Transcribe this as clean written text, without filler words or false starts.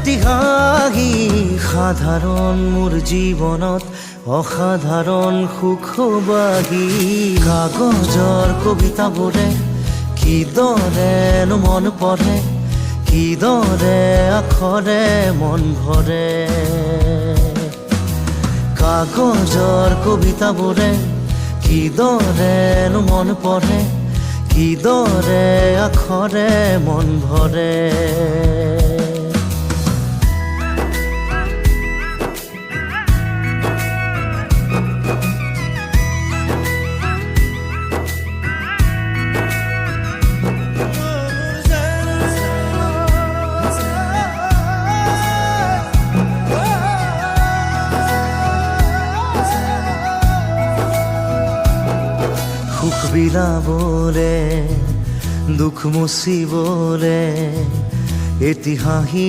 এটি হাঁহি সাধাৰণ মোৰ জীৱনত অসাধাৰণ সুখবাহী কাগজৰ কবিতাবোৰে কিদৰেনো মন পঢ়ে কিদৰে আখৰে মন ভৰে কাগজৰ কবিতাবোৰে কিদৰেনো মন পঢ়ে কিদৰে আখৰে মন ভৰে সুখ বিলাবলে দুখ মুছিবলে এটি হাঁহি